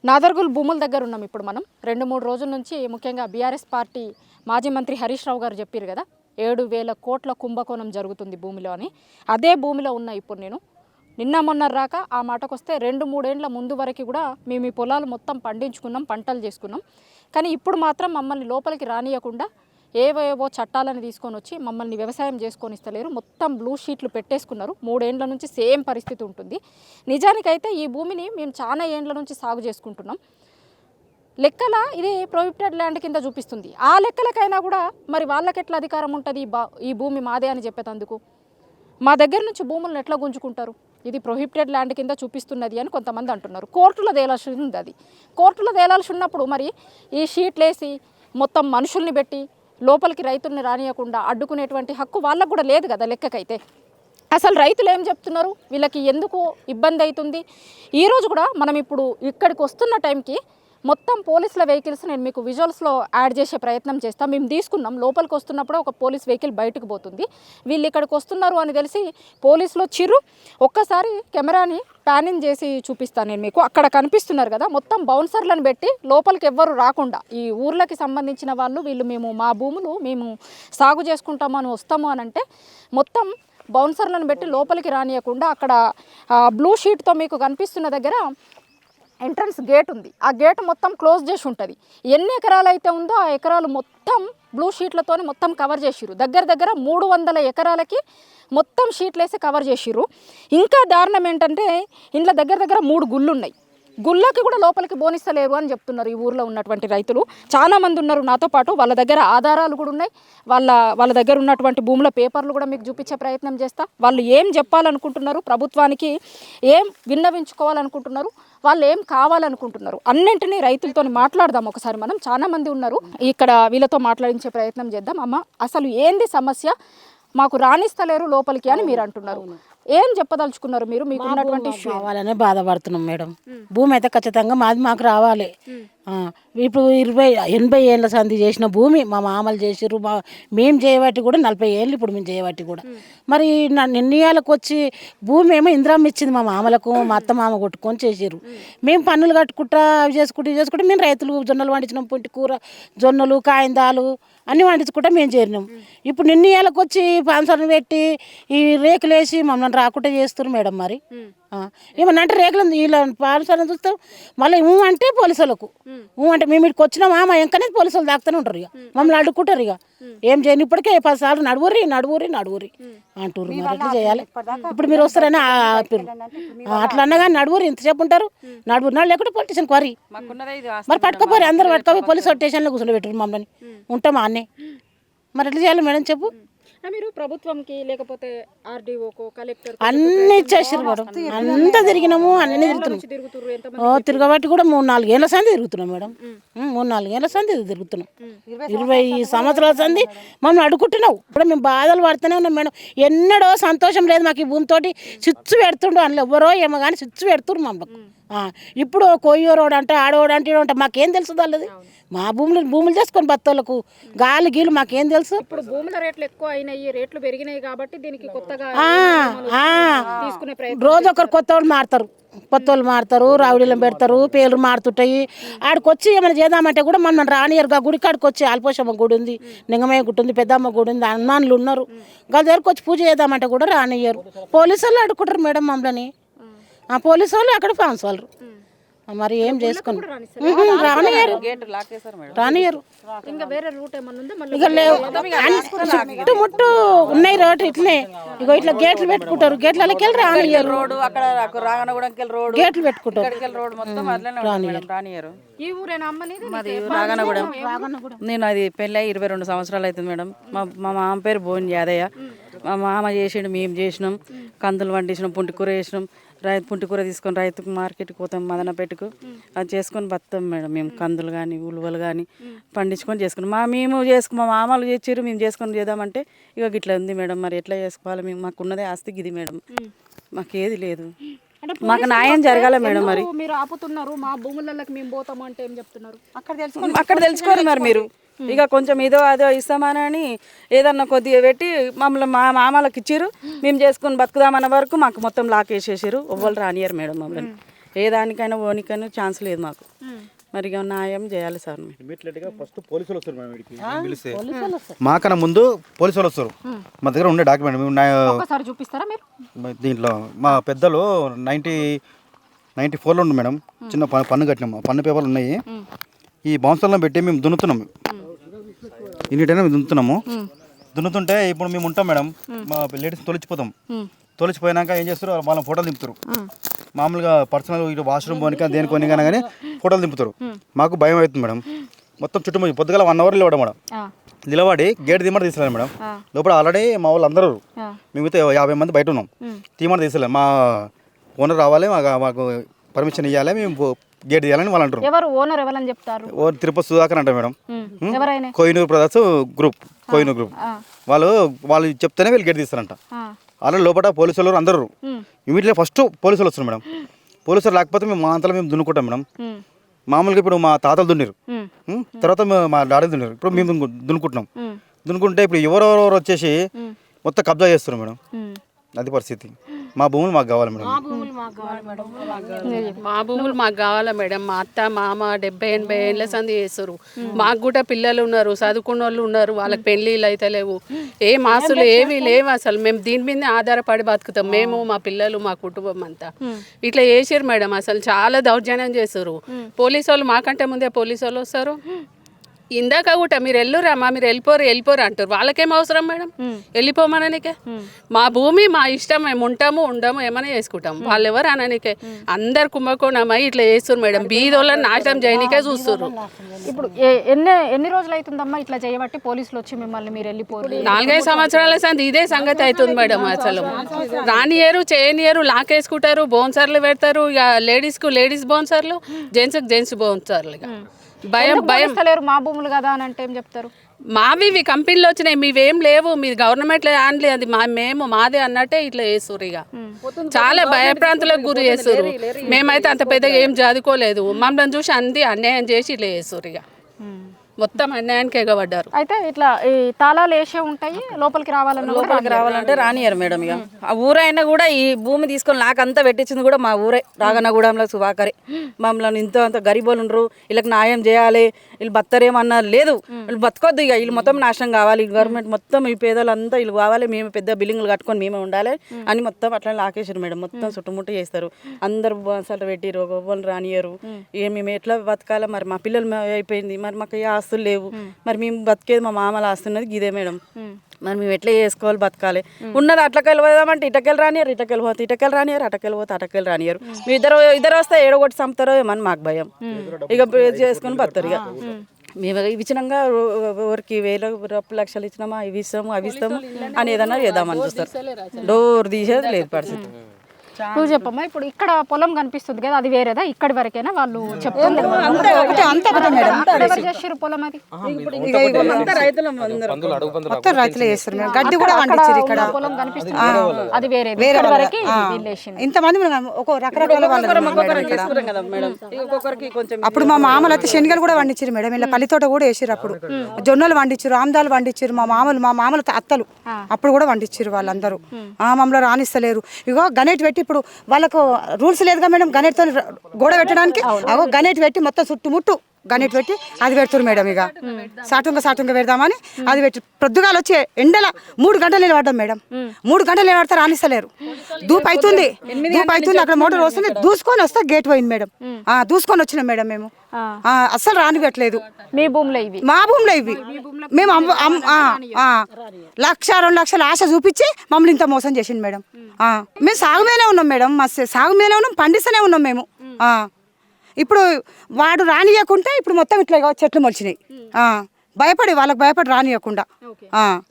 నాదర్గుల్ భూముల దగ్గర ఉన్నాం ఇప్పుడు మనం 2-3 రోజుల నుంచి. ముఖ్యంగా బీఆర్ఎస్ పార్టీ మాజీ మంత్రి హరీష్ రావు గారు చెప్పారు కదా 7,000 కోట్ల కుంభకోణం జరుగుతుంది భూమిలో అని. అదే భూమిలో ఉన్నా ఇప్పుడు నేను. నిన్న మొన్న రాక ఆ మాటకొస్తే 2-3 ఏళ్ల ముందు వరకు కూడా మేము ఈ పొలాలు మొత్తం పండించుకున్నాం, పంటలు చేసుకున్నాం. కానీ ఇప్పుడు మాత్రం మమ్మల్ని లోపలికి రానియకుండా ఏవేవో చట్టాలను తీసుకొని వచ్చి మమ్మల్ని వ్యవసాయం చేసుకొని ఇస్తలేరు. మొత్తం బ్లూ షీట్లు పెట్టేసుకున్నారు. 3 ఏళ్ల నుంచి సేమ్ పరిస్థితి ఉంటుంది. నిజానికైతే ఈ భూమిని మేము చాలా ఏండ్ల నుంచి సాగు చేసుకుంటున్నాం. లెక్కల ఇది ప్రొహిబిటెడ్ ల్యాండ్ కింద చూపిస్తుంది. ఆ లెక్కలకైనా కూడా మరి వాళ్ళకి ఎట్లా అధికారం ఉంటుంది ఈ భూమి మాదే అని చెప్పేటందుకు? మా దగ్గర నుంచి భూములను ఎట్లా గుంజుకుంటారు? ఇది ప్రొహిబిటెడ్ ల్యాండ్ కింద చూపిస్తున్నది అని కొంతమంది అంటున్నారు. కోర్టులో తేలాల్సి ఉంది. అది కోర్టులో తేలాల్సి ఉన్నప్పుడు మరి ఈ షీట్లు వేసి మొత్తం మనుషుల్ని పెట్టి లోపలికి రైతుల్ని రానియకుండా అడ్డుకునేటువంటి హక్కు వాళ్ళకు కూడా లేదు కదా లెక్కకైతే. అసలు రైతులు ఏం చెప్తున్నారు, వీళ్ళకి ఎందుకు ఇబ్బంది అవుతుంది? ఈరోజు కూడా మనం ఇప్పుడు ఇక్కడికి వస్తున్న టైంకి మొత్తం పోలీసుల వెహికల్స్ నేను మీకు విజువల్స్లో యాడ్ చేసే ప్రయత్నం చేస్తాను. మేము తీసుకున్నాం. లోపలికి వస్తున్నప్పుడు ఒక పోలీస్ వెహికల్ బయటకు పోతుంది. వీళ్ళు ఇక్కడికి వస్తున్నారు అని తెలిసి పోలీసులు చిరు ఒక్కసారి కెమెరాని ప్యానింగ్ చేసి చూపిస్తాను నేను మీకు. అక్కడ కనిపిస్తున్నారు కదా, మొత్తం బౌన్సర్లను పెట్టి లోపలికి ఎవ్వరు రాకుండా ఈ ఊర్లకి సంబంధించిన వాళ్ళు వీళ్ళు మేము మా భూములు మేము సాగు చేసుకుంటాము అని వస్తాము అని అంటే మొత్తం బౌన్సర్లను పెట్టి లోపలికి రానియకుండా అక్కడ బ్లూ షీట్తో మీకు కనిపిస్తున్న దగ్గర ఎంట్రన్స్ గేట్ ఉంది. ఆ గేట్ మొత్తం క్లోజ్ చేసి ఉంటుంది. ఎన్ని ఎకరాలు అయితే ఉందో ఆ ఎకరాలు మొత్తం బ్లూ షీట్లతో మొత్తం కవర్ చేసిర్రు. దగ్గర 300 ఎకరాలకి మొత్తం షీట్లు వేసి కవర్ చేసిర్రు. ఇంకా దారుణం ఏంటంటే ఇంట్లో దగ్గర 3 గుళ్ళు ఉన్నాయి. గుళ్ళకి కూడా లోపలికి బోనిస్తలేరు అని చెప్తున్నారు ఈ ఊర్లో ఉన్నటువంటి రైతులు. చాలామంది ఉన్నారు నాతో పాటు. వాళ్ళ దగ్గర ఆధారాలు కూడా ఉన్నాయి. వాళ్ళ దగ్గర ఉన్నటువంటి భూముల పేపర్లు కూడా మీకు చూపించే ప్రయత్నం చేస్తా. వాళ్ళు ఏం చెప్పాలనుకుంటున్నారు, ప్రభుత్వానికి ఏం విన్నవించుకోవాలనుకుంటున్నారు, వాళ్ళు ఏం కావాలనుకుంటున్నారు, అన్నింటినీ రైతులతో మాట్లాడదాం ఒకసారి మనం. చాలామంది ఉన్నారు ఇక్కడ, వీళ్ళతో మాట్లాడించే ప్రయత్నం చేద్దాం. అమ్మ, అసలు ఏంది సమస్య? మాకు రాణిస్తలేరు లోపలికి అని మీరు అంటున్నారు. ఏం చెప్పదలుచుకున్నారు మీరు? మీకు ఉన్నటువంటి కావాలనే బాధపడుతున్నాం మేడం. భూమి అయితే ఖచ్చితంగా మాకు రావాలి. ఇప్పుడు 80 ఏళ్ళ సంధి చేసిన భూమి మా మామలు చేసిర్రు. మేము చేయబట్టి కూడా 40 ఏళ్ళు ఇప్పుడు మేము చేయబట్టి కూడా. మరి నిర్ణయాలకు వచ్చి భూమి ఏమో ఇంద్రమ్మ ఇచ్చింది మా మామలకు, మా అత్త మామ కొట్టుకొని చేసిర్రు. మేము పన్నులు కట్టుకుంటా అవి చేసుకుంటే మేము రైతులు జొన్నలు పండించినాం. పుంటి కూర, జొన్నలు, కాయిందాలు అన్నీ పండించుకుంటా మేము చేరినాం. ఇప్పుడు నిర్ణయాలకు వచ్చి పాన్సర్లు పెట్టి ఈ రేకులు వేసి మమ్మల్ని రాకుండా చేస్తారు మేడం. మరి ఏమన్నా అంటే రేకులు వీళ్ళ పాన్సర్ని చూస్తాం. మళ్ళీ అంటే పోలీసులకు అంటే మేము ఇక్కడికి వచ్చినామా మా ఎంకనే పోలీసులు దాక్కుతూనే ఉంటారు. ఇక మమ్మల్ని అడ్డుకుంటారు. ఇక ఏం చేయను. ఇప్పటికే 10 సార్లు నడువురి అంటారు. మరి ఎట్లా చేయాలి? ఇప్పుడు మీరు వస్తారని అట్లా అన్నగా నడువురి ఇంతసేపు ఉంటారు. నడువురు లేకుంటే పోలీస్ స్టేషన్ కోరి మరి పట్టుకోపోయి అందరు పట్టుకోపోయి పోలీస్ స్టేషన్లో కూర్చోబెట్టారు మమ్మల్ని. ఉంటామా అన్నీ? మరి ఎట్లా చేయాలి మేడం చెప్పు? మీరు ప్రభుత్వంకి లేకపోతే ఆర్డీఓకో కలెక్టర్ అన్ని ఇచ్చేసారు మేడం. అంతా తిరిగినాము, అన్నీ తిరుగుతున్నాం. తిరగబట్టి కూడా 3-4 ఏళ్ళ సంది తిరుగుతున్నాం మేడం. 3-4 ఏళ్ళ సంది తిరుగుతున్నాం. 20 సంవత్సరాల సంది మమ్మల్ని అడుగుతున్నావు. ఇప్పుడు మేము బాధలు పడుతూనే ఉన్నాం మేడం. ఎన్నడో సంతోషం లేదు మాకు ఈ భూమితోటి. చిచ్చు పెడుతుండు అందులో ఎవరో ఏమో కానీ చిచ్చు పెడుతురు మమ్మల్ని. ఇప్పుడు కొయ్యోరోడు అంటే ఆడోడు అంటే ఈడో అంటే మాకేం తెలుసు వాళ్ళది? మా భూములు చేసుకొని బత్తోళ్ళకు గాలి గీలు మాకేం తెలుసు? ఇప్పుడు భూముల రేట్లు ఎక్కువ అయినాయి, రేట్లు పెరిగినాయి కాబట్టి దీనికి కొత్తగా రోజు ఒకరు కొత్త వాళ్ళు మారుతారు, రావుడీలను పెడతారు, పేర్లు మారుతుంటాయి. ఆడికి వచ్చి ఏమైనా చేద్దామంటే కూడా మనం రానియరు. గుడి కాడికి వచ్చి ఆల్పోషమ్మ గుడి ఉంది, నింగమయ్య గుడి ఉంది, పెద్దమ్మ గుడి ఉంది, హనుమానులు ఉన్నారు. వాళ్ళ దగ్గరకు వచ్చి పూజ చేద్దామంటే కూడా రానియరు. పోలీసు వాళ్ళు అడుగుకుంటారు మేడం మమ్మల్ని. పోలీసు వాళ్ళు అక్కడ ఫాన్స్ వాళ్ళు. మరి ఏం చేసుకుని రానియరు. ఇక లేవు చుట్టుముట్టు ఉన్నాయి రోడ్డు. ఇట్లనే ఇగో ఇట్లా గేట్లు పెట్టుకుంటారు. గేట్లకి వెళ్ళి రానియరు. గేట్లు పెట్టుకుంటారు. నేను అది పెళ్ళి 22 సంవత్సరాలు అవుతుంది మేడం. మా మామ పేరు బోన్ యాదయ్య. మా మామ చేసిండు, మేము చేసినాం. కందులు పండించినాం, పుంటికూర వేసినాం. పుంటికూర తీసుకొని రైతుకు మార్కెట్కి పోతాం, మదనపేటకు. అది చేసుకొని బతాం మేడం. మేము కందులు కానీ ఉలువలు కానీ పండించుకొని చేసుకున్నాం. మా మామలు చేసారు, మేము చేసుకొని చేద్దామంటే ఇక ఇట్లా ఉంది మేడం. మరి ఎట్లా చేసుకోవాలి? మేము మాకున్నదే ఆస్తి ఇది మేడం. మాకేది లేదు. మాకు న్యాయం జరగాలి మేడం. మరి మీరు ఆపుతున్నారు, మా భూములకి మేము పోతాము అంటే ఏం చెప్తున్నారు? అక్కడ తెలుసుకోవాలి మరి మీరు. ఇక కొంచెం ఇదో అదో ఇస్తామని ఏదన్నా కొద్దిగా పెట్టి మమ్మల్ని మా మామలకు ఇచ్చారు. మేము చేసుకుని బతుకుదామన్న వరకు మాకు మొత్తం లాక్ వేసేసారు. ఎవ్వరు రానియరు మేడం మమ్మల్ని. ఏ దానికైనా ఓనికైనా ఛాన్స్ లేదు మాకు. మరి ఇక న్యాయం చేయాలి సార్. ఇమీడియట్గా ఫస్ట్ పోలీసులు వస్తారు మేడం వీడికి పిలిస్తే, మాకన్నా ముందు పోలీసులు వస్తారు. మా దగ్గర ఉండే డాక్యుమెంట్ ఒకసారి చూపిస్తారా మీరు? దీంట్లో మా పెద్దలు 94లో ఉంది మేడం. చిన్న పన్ను కట్టినాము, పన్ను పేపర్లు ఉన్నాయి. ఈ బౌన్సర్లను పెట్టి మేము దున్నుతున్నాము, ఇన్నిటైనా మేము దున్నుతున్నాము. దున్నుతుంటే ఇప్పుడు మేము ఉంటాం మేడం, మా లేడీస్ తొలిచిపోయినాక ఏం చేస్తారు, వాళ్ళ ఫోటోలు దింపుతారు. మామూలుగా పర్సనల్ ఇటు వాష్రూమ్ పోనికా దేని కొనికైనా కానీ ఫోటోలు దింపుతారు. మాకు భయం అవుతుంది మేడం. మొత్తం చుట్టుముట్టి పొద్దుగల 1 అవర్ నిలబడం మేడం. నిలబడి గేట్ తీయమని తీసుకెళ్ళాను మేడం. లోపల ఆల్రెడీ మా వాళ్ళు అందరూ మేమైతే 50 మంది బయట ఉన్నాం. తీయమని తీసుకెళ్ళాం. మా ఓనర్ రావాలి, మాకు పర్మిషన్ ఇవ్వాలి, మేము గేట్ తీయాలని వాళ్ళు అంటారు. ఎవరు ఓనర్ ఎవరని చెప్తారు? తిరుపతి సుధాకర్ అంటారు madam. Kohinoor brothers group, Kohinoor group వాళ్ళు చెప్తేనే వీళ్ళు గేట్ తీస్తారంట. అలా లోపల పోలీసులు అందరూ ఇమీడియట్గా ఫస్ట్ పోలీసులు వస్తారు మేడం. పోలీసులు లేకపోతే మేము మా అంతలో మేము దున్నుకుంటాం మేడం. మామూలుగా ఇప్పుడు మా తాతలు దున్నిరు, తర్వాత మా డాడీ దున్నిరు, ఇప్పుడు మేము దున్నుకుంటున్నాం. దున్నుకుంటే ఇప్పుడు ఎవరెవరు వచ్చేసి మొత్తం కబ్జా చేస్తున్నారు మేడం. అది పరిస్థితి. మా భూములు మాకు కావాలి మేడం. మా భూములు మాకు కావాలా మేడం. మా అత్త మామ 70-80 ఏళ్ళ సంది చేస్తారు. మాకు కూడా పిల్లలు ఉన్నారు, చదువుకున్న వాళ్ళు ఉన్నారు, వాళ్ళకి పెళ్ళిళ్ళు అయితే లేవు, ఏం ఆస్తులు ఏవి లేవు. అసలు మేము దీని మీదనే ఆధారపడి బతుకుతాం, మేము మా పిల్లలు మా కుటుంబం అంతా. ఇట్లా చేసారు మేడం. అసలు చాలా దౌర్జన్యం చేస్తారు. పోలీసు వాళ్ళు మాకంటే ముందే పోలీసు వాళ్ళు వస్తారు. ఇందాక కూడా మీరు వెళ్ళురామా, మీరు వెళ్ళిపోరు అంటారు. వాళ్ళకేం అవసరం మేడం వెళ్ళిపోమననికే? మా భూమి మా ఇష్టం, మేము ఉంటాము ఉండము ఏమైనా చేసుకుంటాం. వాళ్ళు ఎవరు అననికే? అందరు కుంభకోణమై ఇట్లా చేస్తారు మేడం. బీదోళ్ళని నాశనం చేయనికే చూస్తారు. ఇప్పుడు ఎన్ని రోజులు అవుతుందమ్మా ఇట్లా చేయబట్టి పోలీసులు వచ్చి మిమ్మల్ని మీరు వెళ్ళిపోరు? 4-5 సంవత్సరాల సంది ఇదే సంగతి అవుతుంది మేడం. అసలు రానియరు, చేయనియరు, లాకేసుకుంటారు, బౌన్సర్లు పెడతారు. ఇక లేడీస్ బౌన్సర్లు, జెంట్స్ బౌన్సర్లు. ఇక భయం మా భూములు కదా అని అంటే ఏం చెప్తారు? మావి ఇవి కంపెనీలు వచ్చినాయి, మీవేం లేవు, మీది గవర్నమెంట్ హ్యాండ్లీ, అది మాదే అన్నట్టే ఇట్లా చేస్తారు. ఇక చాలా భయప్రాంతులకు గురి చేస్తారు. మేమైతే అంత పెద్దగా ఏం చదువుకోలేదు, మమ్మల్ని చూసి అంది అన్యాయం చేసి ఇట్లా చేస్తారు. ఇక మొత్తం అన్యాయానికి ఎగబడ్డారు. అయితే ఇట్లా ఈ తాళాలు వేసే ఉంటాయి, లోపలికి రావాలంటే రానియరు మేడం. ఇక ఆ ఊరైనా కూడా ఈ భూమి తీసుకొని నాకంతా పెట్టించింది కూడా మా ఊరే, రాగన్నగూడెంలో సుభాకరే. మమ్మల్ని అంత గరీబోళ్ళు ఉండరు, వీళ్ళకి న్యాయం చేయాలి, వీళ్ళు బతరేమన్నా లేదు, వీళ్ళు బతకొద్దు, ఇక వీళ్ళు మొత్తం నాశనం కావాలి, గవర్నమెంట్ మొత్తం ఈ పేదలంతా వీళ్ళు కావాలి, మేము పెద్ద బిల్డింగ్లు కట్టుకొని మేమే ఉండాలి అని మొత్తం అట్లా లాకేసారు మేడం. మొత్తం చుట్టుముట్టు చేస్తారు. అందరు అసలు పెట్టిరు, గొవ్వలు రానియరు. ఇక మేము ఎట్లా బతకాలి మరి? మా పిల్లలు అయిపోయింది, మరి మాకు ఆస్తులు లేవు, మరి మేము బతికేది మా మామల ఆస్తున్నది ఇదే మేడం. మరి మేము ఎట్లా చేసుకోవాలి, బతకాలి? ఉన్నది అట్లకెళ్ళి పోదామంటే ఇటకెళ్ళి రానియరు, ఇటకెళ్ళి రానియరు, అటకెళ్ళి రానియరు. మీ ఇద్దరు వస్తే ఏడగొట్టి చంపుతారో ఏమని మాకు భయం. ఇక చేసుకొని బతారు. ఇక మేము ఇచ్చినాక ఎవరికి 1000 లక్షలు ఇచ్చినామా, ఇవి ఇస్తాము అని ఏదన్నా చేద్దామని చూస్తారు. డోర్ తీసేది లేదు పరిస్థితి. నువ్వు చెప్పమ్మా, ఇప్పుడు ఇక్కడ పొలం కనిపిస్తుంది కదా, అది వేరేదా? ఇక్కడి వరకేనా వాళ్ళు చెప్తారు? పొలం అది రైతులు చేస్తారు. గడ్డి కూడా పండించారు ఇక్కడ. పొలం కనిపిస్తుంది అది వేరే వరకు. ఇంతమంది రకరకాల అప్పుడు మా మామలు అయితే శనగలు కూడా పండించారు మేడం. ఇలా పల్లి తోట కూడా వేసారు. అప్పుడు జొన్నలు పండించారు, ఆమ్దాలు పండించారు. మా మామలు అత్తలు అప్పుడు కూడా పండించారు. వాళ్ళందరూ మమ్మల్ని రాణిస్తలేరు. ఇగో గణేట్ పెట్టి, ఇప్పుడు వాళ్ళకు రూల్స్ లేదుగా మేడం, గణేట్తో గోడ పెట్టడానికి. అగో గణేట్ పెట్టి మొత్తం చుట్టుముట్టు గణేట్ పెట్టి అది పెడుతున్నారు మేడం. ఇక సాటుంగా పెడదామని అది పెట్టి ప్రొద్దుగాలు వచ్చి ఎండల 3 గంటలు నిలబడ్డాం మేడం. 3 గంటలు నిలబడితే రానిస్తలేరు. దూపు అవుతుంది. అక్కడ మోటార్ వస్తుంది, దూసుకొని వస్తే గేట్ పోయింది మేడం. దూసుకొని వచ్చినాం మేడం. మేము అస్సలు రానివ్వట్లేదు. మీ భూములో ఇవి? మా భూములో ఇవి. మేము 1-2 లక్షల ఆశ చూపించి మమ్మల్ని ఇంత మోసం చేసింది మేడం. మేము సాగు మీదనే ఉన్నాం మేడం, సాగు మీదనే ఉన్నాం, పండిస్తూనే ఉన్నాం మేము. ఇప్పుడు వాడు రానియకుంటే ఇప్పుడు మొత్తం ఇట్లా చెట్లు మొలిచినాయి. వాళ్ళకి భయపడి రానియకుండా